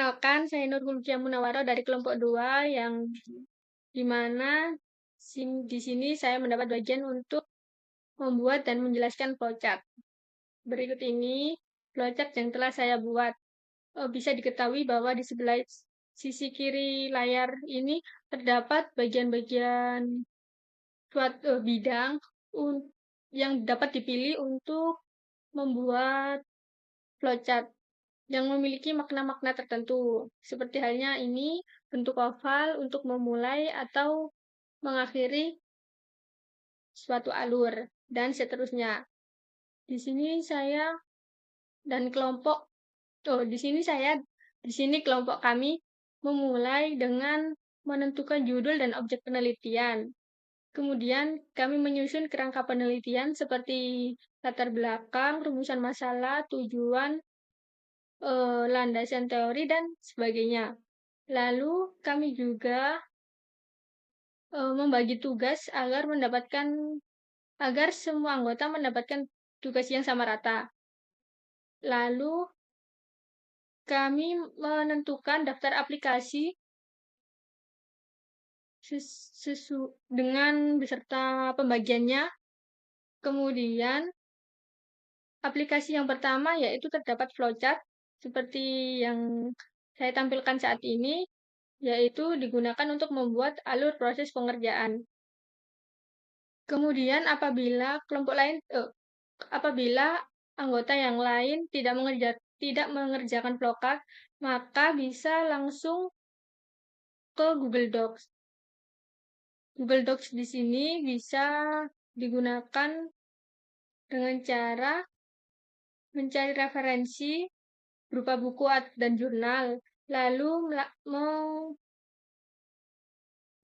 Perkenalkan, saya Nurul Munawaro dari kelompok 2 yang dimana di sini saya mendapat bagian untuk membuat dan menjelaskan flowchart. Berikut ini flowchart yang telah saya buat. Bisa diketahui bahwa di sebelah sisi kiri layar ini terdapat bagian-bagian suatu bidang yang dapat dipilih untuk membuat flowchart yang memiliki makna-makna tertentu. Seperti halnya ini, bentuk oval untuk memulai atau mengakhiri suatu alur, dan seterusnya. Di sini saya dan kelompok, di sini kelompok kami memulai dengan menentukan judul dan objek penelitian. Kemudian kami menyusun kerangka penelitian seperti latar belakang, rumusan masalah, tujuan, landasan teori, dan sebagainya. Lalu kami juga membagi tugas agar semua anggota mendapatkan tugas yang sama rata. Lalu kami menentukan daftar aplikasi dengan beserta pembagiannya. Kemudian aplikasi yang pertama yaitu terdapat flowchart seperti yang saya tampilkan saat ini, yaitu digunakan untuk membuat alur proses pengerjaan. Kemudian apabila anggota yang lain tidak mengerjakan flowchart, maka bisa langsung ke Google Docs. Google Docs di sini bisa digunakan dengan cara mencari referensi berupa buku dan jurnal, lalu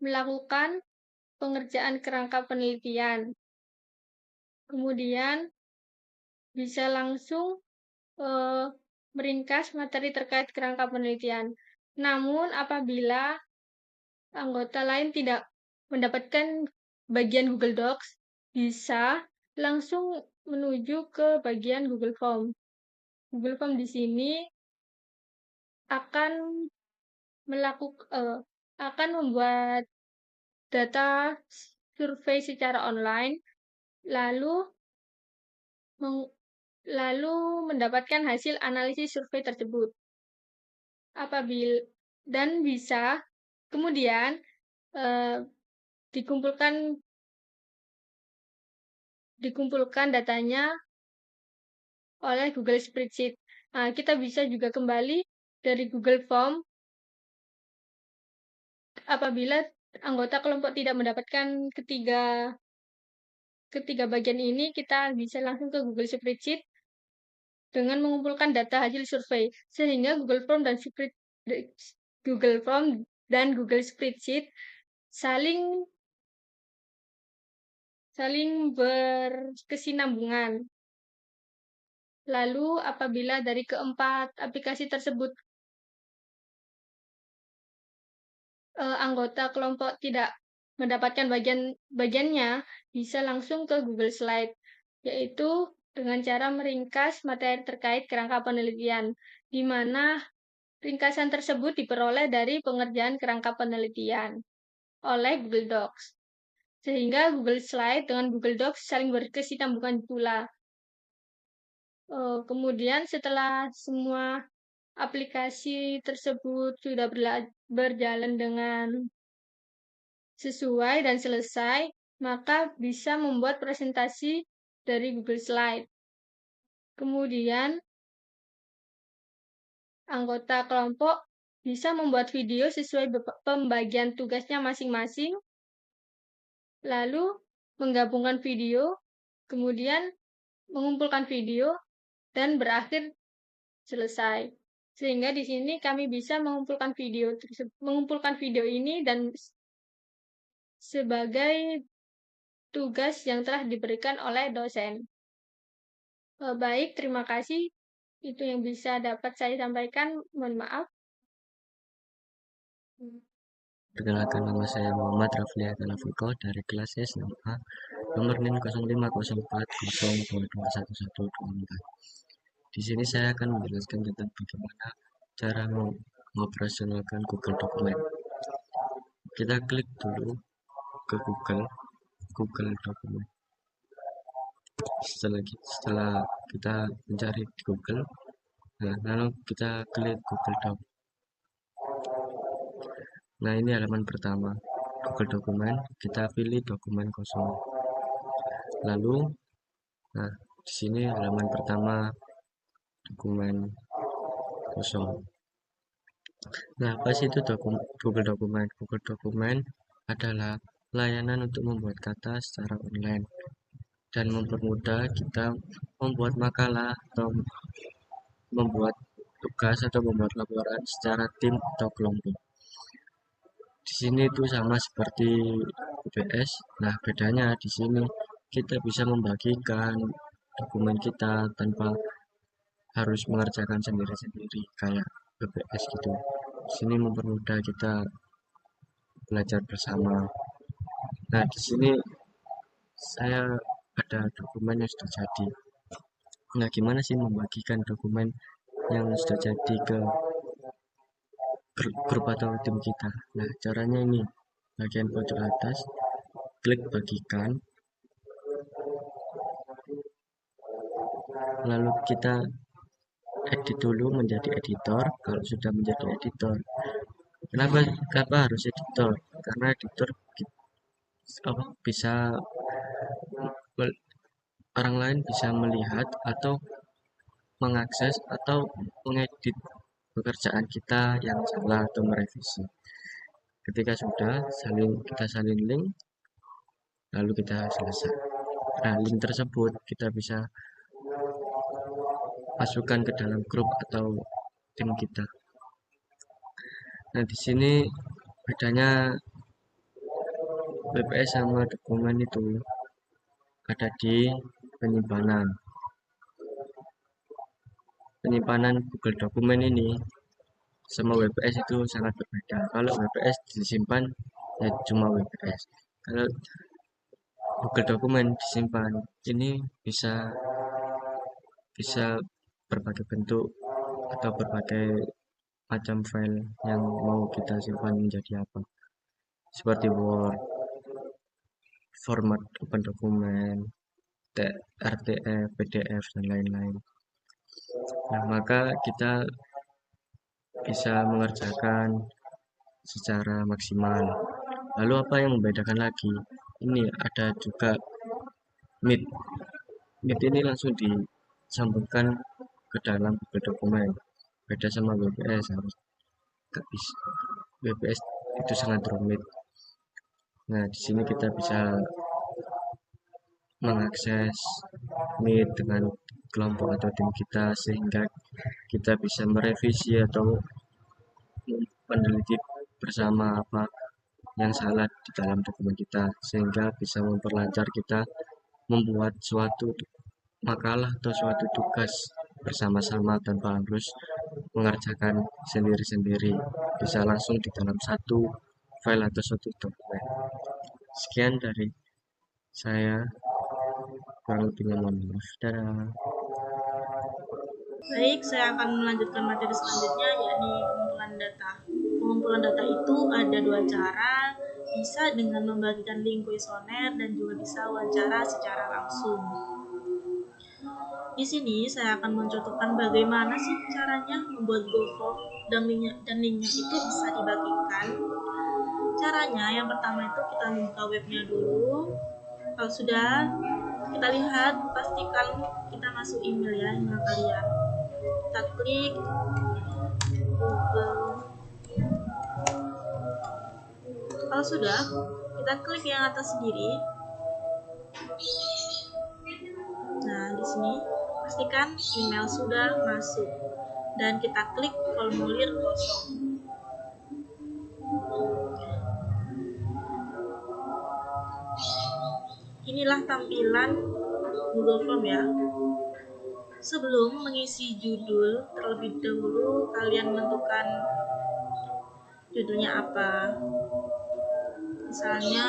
melakukan pengerjaan kerangka penelitian. Kemudian bisa langsung meringkas materi terkait kerangka penelitian. Namun apabila anggota lain tidak mendapatkan bagian Google Docs, bisa langsung menuju ke bagian Google Form. Google Form di sini akan membuat data survei secara online, lalu mendapatkan hasil analisis survei tersebut. Kemudian dikumpulkan datanya oleh Google Spreadsheet. Nah, kita bisa juga kembali dari Google Form apabila anggota kelompok tidak mendapatkan ketiga bagian ini, kita bisa langsung ke Google Spreadsheet dengan mengumpulkan data hasil survei, sehingga Google Form dan Google Spreadsheet saling berkesinambungan. Lalu apabila dari keempat aplikasi tersebut anggota kelompok tidak mendapatkan bagiannya, bisa langsung ke Google Slide, yaitu dengan cara meringkas materi terkait kerangka penelitian, di mana ringkasan tersebut diperoleh dari pengerjaan kerangka penelitian oleh Google Docs. Sehingga Google Slide dengan Google Docs saling berkesinambungan pula. Kemudian setelah semua aplikasi tersebut sudah berjalan dengan sesuai dan selesai, maka bisa membuat presentasi dari Google Slide. Kemudian, anggota kelompok bisa membuat video sesuai pembagian tugasnya masing-masing, lalu menggabungkan video, kemudian mengumpulkan video, dan berakhir selesai. Sehingga di sini kami bisa mengumpulkan video ini dan sebagai tugas yang telah diberikan oleh dosen. Baik, terima kasih. Itu yang bisa dapat saya sampaikan. Mohon maaf. Perkenalkan, nama saya Muhammad Rafli Atalafiko dari kelas SMA nomor NIM 0504022124. Di sini saya akan menjelaskan tentang bagaimana cara mengoperasionalkan Google Dokumen. Kita klik dulu ke Google Dokumen. Setelah kita mencari di Google, nah, lalu kita klik Google Doc. Nah, ini halaman pertama Google Dokumen. Kita pilih dokumen kosong. Lalu, nah, di sini halaman pertama dokumen kosong. Nah, apa sih itu Google Dokumen? Google Dokumen adalah layanan untuk membuat kata secara online dan mempermudah kita membuat makalah atau membuat tugas atau membuat laporan secara tim atau kelompok. Di sini itu sama seperti UPS. Nah, bedanya di sini kita bisa membagikan dokumen kita tanpa harus mengerjakan sendiri-sendiri kayak UPS gitu. Di sini mempermudah kita belajar bersama. Nah, di sini saya ada dokumen yang sudah jadi. Nah, gimana sih membagikan dokumen yang sudah jadi ke grup atau tim kita? Nah, caranya ini. Bagian pojok atas, klik bagikan. Lalu kita edit dulu menjadi editor. Kalau sudah menjadi editor, kenapa harus editor? Karena editor bisa orang lain bisa melihat atau mengakses atau mengedit pekerjaan kita yang salah atau merevisi. Ketika sudah kita salin link, lalu kita selesai. Nah, link tersebut kita bisa masukkan ke dalam grup atau tim kita. Nah, di sini bedanya WPS sama dokumen itu ada di penyimpanan. Penyimpanan Google Dokumen ini sama WPS itu sangat berbeda. Kalau WPS disimpan ya cuma WPS. Kalau Google Dokumen disimpan ini bisa berbagai bentuk atau berbagai macam file yang mau kita simpan menjadi apa, seperti Word, format open dokumen, RTF, PDF, dan lain-lain. Nah, maka kita bisa mengerjakan secara maksimal. Lalu apa yang membedakan lagi? Ini ada juga Meet. Meet ini langsung disambungkan ke dalam Google Dokumen. Beda sama WPS, harus WPS itu sangat rumit. Nah, di sini kita bisa mengakses Meet dengan kelompok atau tim kita sehingga kita bisa merevisi atau meneliti bersama apa yang salah di dalam dokumen kita sehingga bisa memperlancar kita membuat suatu makalah atau suatu tugas bersama-sama tanpa harus mengerjakan sendiri-sendiri, bisa langsung di dalam satu file atau suatu dokumen. Sekian dari saya, kurang lebihnya mohon maaf. Dadah. Baik, saya akan melanjutkan materi selanjutnya, yakni pengumpulan data. Pengumpulan data itu ada dua cara, bisa dengan membagikan link kuesioner dan juga bisa wawancara secara langsung. Di sini saya akan mencontohkan bagaimana sih caranya membuat Google Form dan linknya itu bisa dibagikan. Caranya yang pertama itu kita buka webnya dulu. Kalau sudah kita lihat, pastikan kita masuk email ya, email kalian. Kita klik Google. Kalau sudah, kita klik yang atas sendiri. Nah, di sini pastikan email sudah masuk dan kita klik formulir kosong. Inilah tampilan Google Form ya. Sebelum mengisi judul, terlebih dahulu kalian menentukan judulnya apa. Misalnya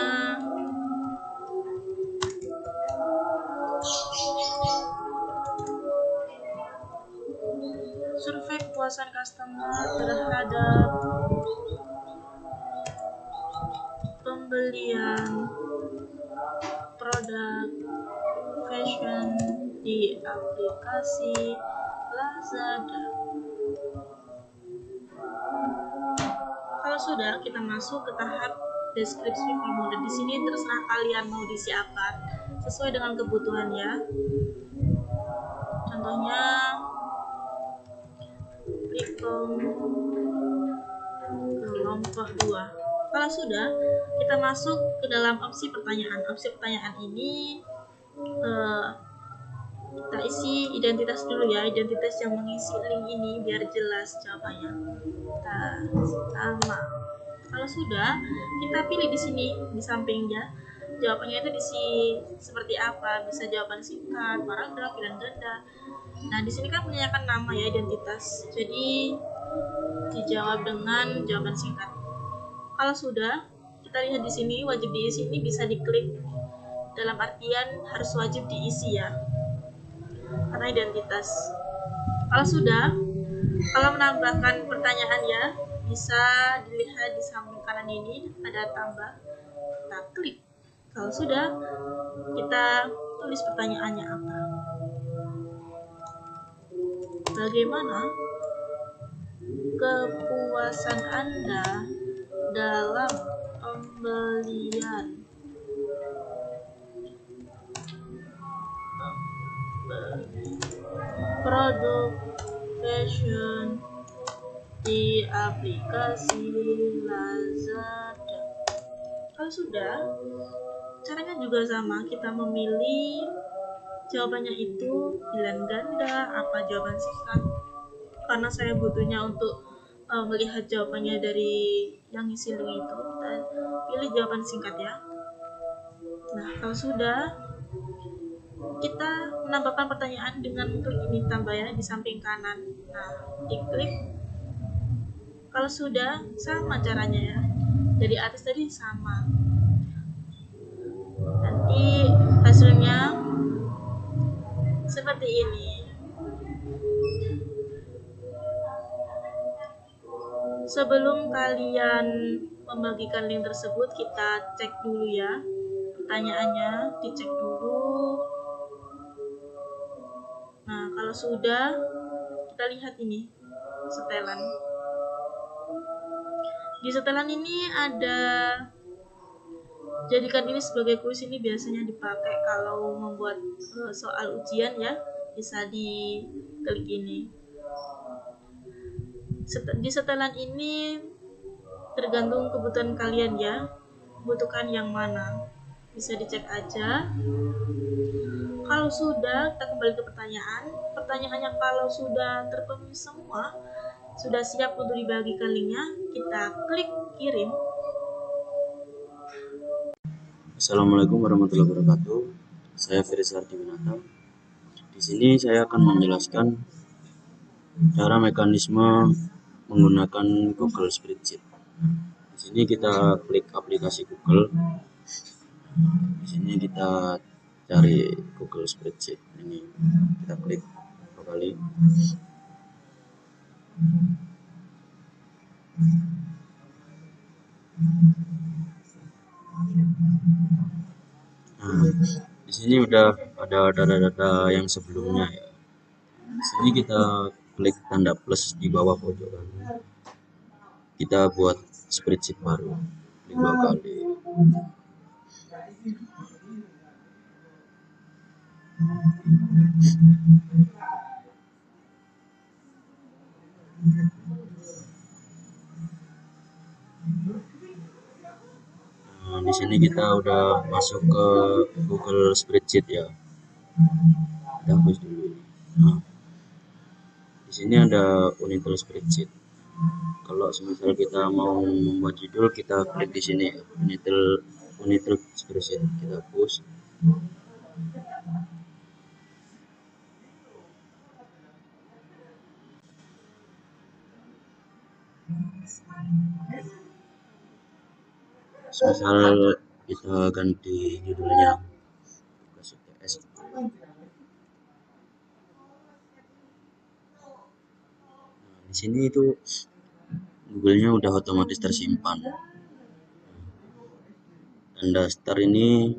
survei kepuasan customer terhadap pembelian produk fashion di aplikasi Lazada. Kalau sudah, kita masuk ke tahap deskripsi formulir. Di sini terserah kalian mau diisi apa, sesuai dengan kebutuhan ya. Contohnya, klik kelompok 2. Kalau sudah, kita masuk ke dalam opsi pertanyaan. Opsi pertanyaan ini kita isi identitas dulu ya, identitas yang mengisi link ini biar jelas jawabannya. Sama. Kalau sudah, kita pilih di sini di sampingnya. Jawabannya itu diisi seperti apa? Bisa jawaban singkat, paragraf, pilihan ganda. Nah, di sini kan menanyakan nama ya, identitas. Jadi dijawab dengan jawaban singkat. Kalau sudah, kita lihat di sini wajib diisi ini bisa diklik. Dalam artian harus wajib diisi ya. Karena identitas. Kalau sudah, kalau menambahkan pertanyaan ya, bisa dilihat di samping kanan ini ada tambah. Kita klik. Kalau sudah, kita tulis pertanyaannya apa. Bagaimana kepuasan Anda dalam pembelian produk fashion di aplikasi Lazada? Kalau sudah, caranya juga sama, kita memilih jawabannya itu pilihan ganda, apa jawaban singkat. Karena saya butuhnya untuk melihat jawabannya dari yang isi link itu, kita pilih jawaban singkat ya. Nah, kalau sudah, kita menambahkan pertanyaan dengan klik ini tambah ya di samping kanan. Nah, diklik. Kalau sudah, sama caranya ya. Dari atas tadi sama. Nanti hasilnya seperti ini. Sebelum kalian membagikan link tersebut, kita cek dulu ya. Pertanyaannya dicek dulu. Nah, kalau sudah, kita lihat ini setelan. Di setelan ini ada, jadikan ini sebagai kuis, ini biasanya dipakai kalau membuat soal ujian ya, bisa diklik ini. Di setelan ini tergantung kebutuhan kalian ya, membutuhkan yang mana, bisa dicek aja. Kalau sudah, kita kembali ke pertanyaan. Pertanyaannya kalau sudah terpenuhi semua, sudah siap untuk dibagikan linknya, kita klik kirim. Assalamualaikum warahmatullahi wabarakatuh. Saya Firis Ardiwinata. Di sini saya akan menjelaskan cara mekanisme menggunakan Google Spreadsheet. Di sini kita klik aplikasi Google. Di sini kita cari Google Spreadsheet. Ini kita klik dua kali. Nah, di sini udah ada data-data yang sebelumnya ya. Di sini kita klik tanda plus di bawah pojok kanan. Kita buat spreadsheet baru, klik 2 kali. Nah, di sini kita udah masuk ke Google Spreadsheet ya. Kita hapus dulu. Nah, di sini ada Unitel Spreadsheet. Kalau semisal kita mau membuat judul, kita klik di sini ya, Unitel Spreadsheet. Kita hapus. Semisal kita ganti judulnya tugas UTS. Nah, di di sini itu Google-nya udah otomatis tersimpan. Tanda star ini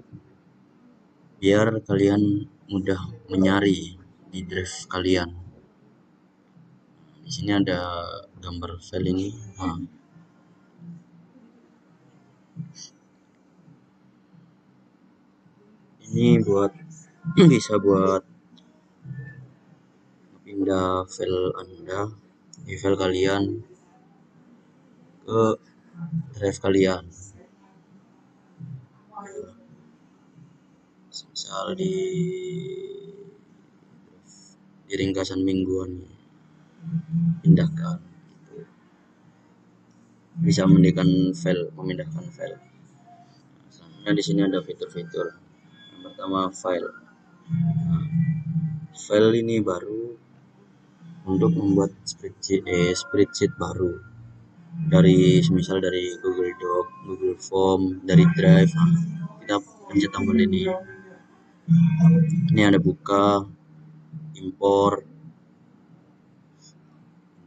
biar kalian mudah mencari di drive kalian. Di sini ada gambar file ini. Nah, ini bisa buat pindah file Anda, file kalian ke drive kalian. Misal di ringkasan mingguan pindahkan. Bisa memindahkan file. Nah, di sini ada fitur-fitur. Yang pertama file. Nah, file ini baru untuk membuat spreadsheet baru misal dari Google Doc, Google Form, dari Drive. Nah, kita pencet tombol ini. Ini ada buka, impor,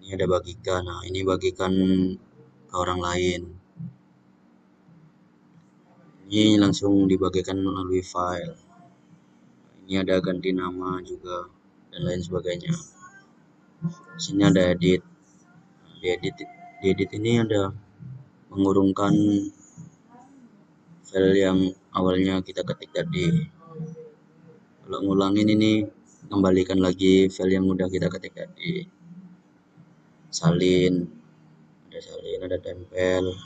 ini ada bagikan. Nah, ini bagikan ke orang lain. Ini langsung dibagikan melalui file. Ini ada ganti nama juga dan lain sebagainya. Di sini ada edit. Di edit ini ada mengurungkan file yang awalnya kita ketik tadi. Kalau ngulangin ini kembalikan lagi file yang udah kita ketik tadi. Salin, ada tempel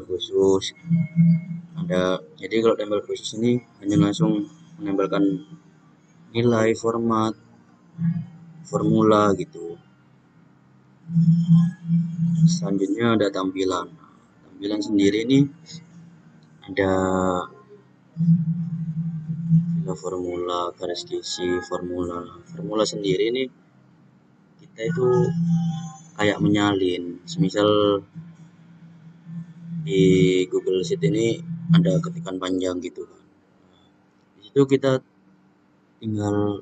khusus. Jadi kalau tempel khusus ini hanya langsung menempelkan nilai, format, formula gitu. Selanjutnya ada tampilan. Tampilan sendiri ini ada formula, garis isi, formula sendiri ini kita itu kayak menyalin. Semisal di Google Sheet ini ada ketikan panjang gitu kan. Di situ kita tinggal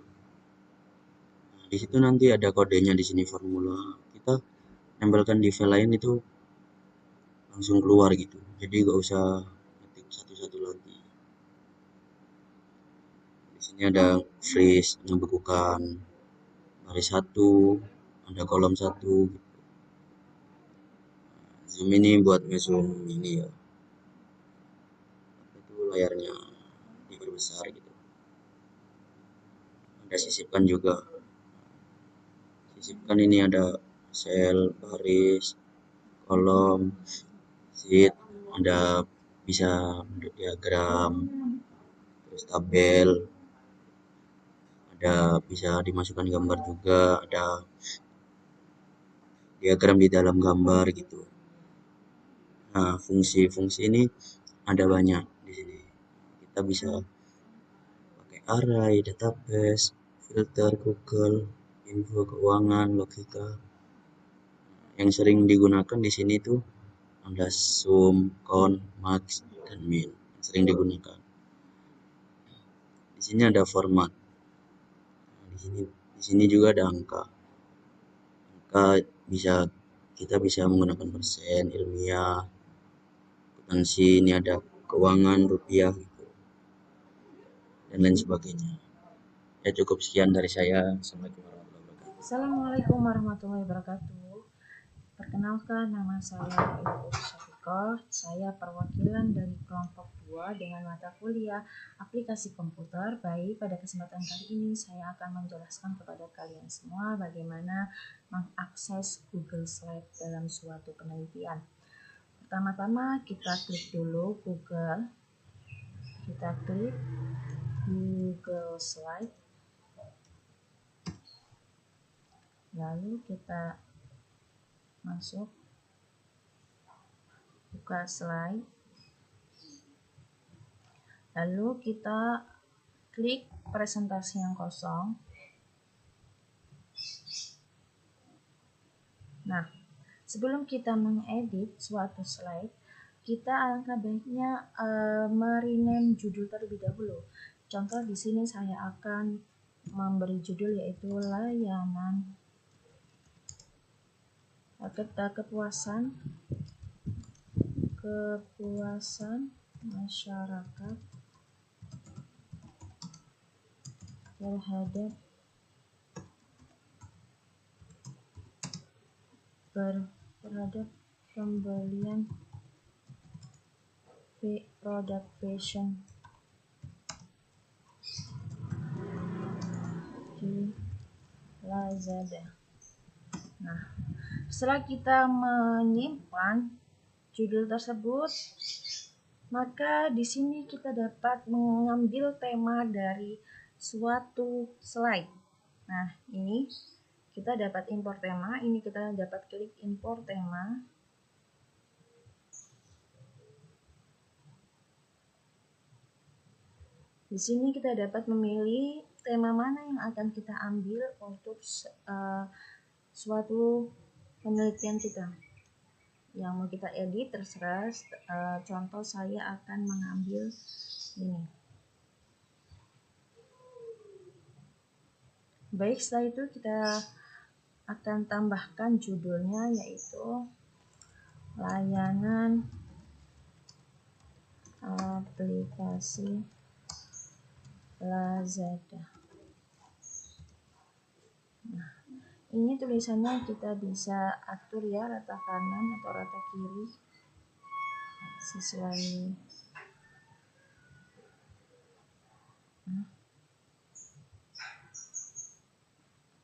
di situ nanti ada kodenya di sini formula. Kita tempelkan di file lain itu langsung keluar gitu. Jadi gak usah ketik satu-satu lagi. Di sini ada freeze, membekukan baris 1, ada kolom 1 gitu. Zoom ini buat ngezoom ini ya. Itu layarnya diperbesar gitu. Ada sisipkan juga. Sisipkan ini ada sel, baris, kolom, sheet, ada bisa bentuk diagram, terus tabel, ada bisa dimasukkan gambar juga, ada diagram di dalam gambar gitu. Nah, fungsi-fungsi ini ada banyak di sini. Kita bisa pakai array, database, filter, Google, info, keuangan, logika. Yang sering digunakan di sini tuh ada sum, count, max, dan min. Yang sering digunakan. Di sini ada format. Di sini juga ada angka. Kita bisa menggunakan persen, ilmiah, akuntansi, ini ada keuangan, rupiah, gitu, dan lain sebagainya. Ya cukup sekian dari saya. Assalamualaikum warahmatullahi wabarakatuh. Assalamualaikum warahmatullahi wabarakatuh. Perkenalkan, nama saya Ibu Syafiqah. Saya perwakilan dari kelompok 2 dengan mata kuliah aplikasi komputer. Baik, pada kesempatan kali ini saya akan menjelaskan kepada kalian semua bagaimana mengakses Google Slide dalam suatu penelitian. Pertama-tama kita klik dulu Google. Kita klik Google Slide. Lalu kita masuk, buka slide, lalu kita klik presentasi yang kosong. Nah, sebelum kita mengedit suatu slide, kita alangkah baiknya merename judul terlebih dahulu. Contoh di sini saya akan memberi judul yaitu layanan kepuasan masyarakat terhadap pembelian produk fashion di Lazada. Nah, setelah kita menyimpan judul tersebut, maka di sini kita dapat mengambil tema dari suatu slide. Nah, ini kita dapat impor tema, ini kita dapat klik impor tema. Di sini kita dapat memilih tema mana yang akan kita ambil untuk suatu penelitian kita. Yang mau kita edit terserah. Contoh saya akan mengambil ini. Baik, setelah itu kita akan tambahkan judulnya, yaitu layanan aplikasi Lazada. Nah, ini tulisannya kita bisa atur ya, rata kanan atau rata kiri sesuai.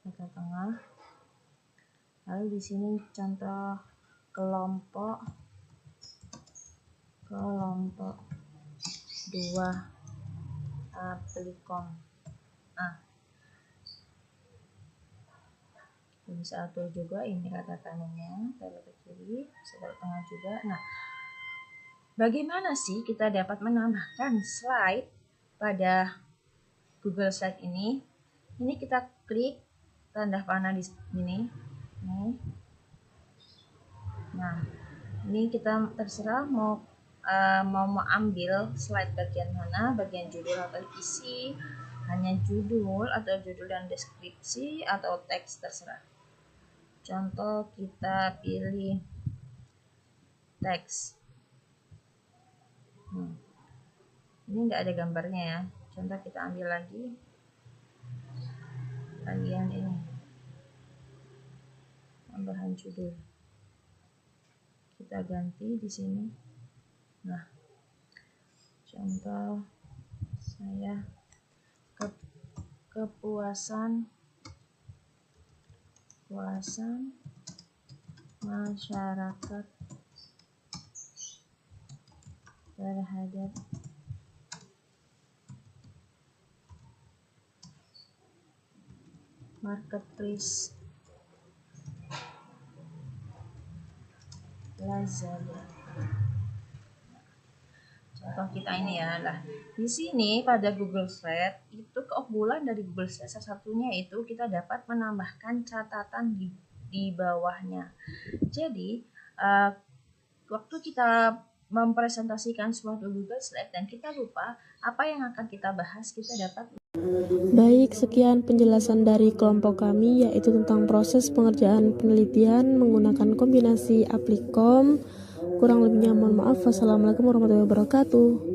Rata tengah. Lalu di sini contoh kelompok 2 Aplikom. Bisa atur juga ini rata kanannya, rata kiri, rata tengah juga. Nah, bagaimana sih kita dapat menambahkan slide pada Google Slide ini? Ini kita klik tanda panah di sini. Nah, ini kita terserah mau ambil slide bagian mana, bagian judul atau isi, hanya judul atau judul dan deskripsi atau teks, terserah. Contoh kita pilih teks. Ini enggak ada gambarnya ya. Contoh kita ambil lagi bagian ini, tambahan judul. Kita ganti di sini. Nah, contoh saya kepuasan masyarakat terhadap marketplace Lazada. Contoh kita ini ya, lah di sini pada Google Slide itu keunggulan dari Google Slide salah satunya itu kita dapat menambahkan catatan di bawahnya. Jadi waktu kita mempresentasikan suatu Google Slide dan kita lupa apa yang akan kita bahas, kita dapat. Baik, sekian penjelasan dari kelompok kami, yaitu tentang proses pengerjaan penelitian menggunakan kombinasi Aplikom. Kurang lebihnya mohon maaf. Wassalamualaikum warahmatullahi wabarakatuh.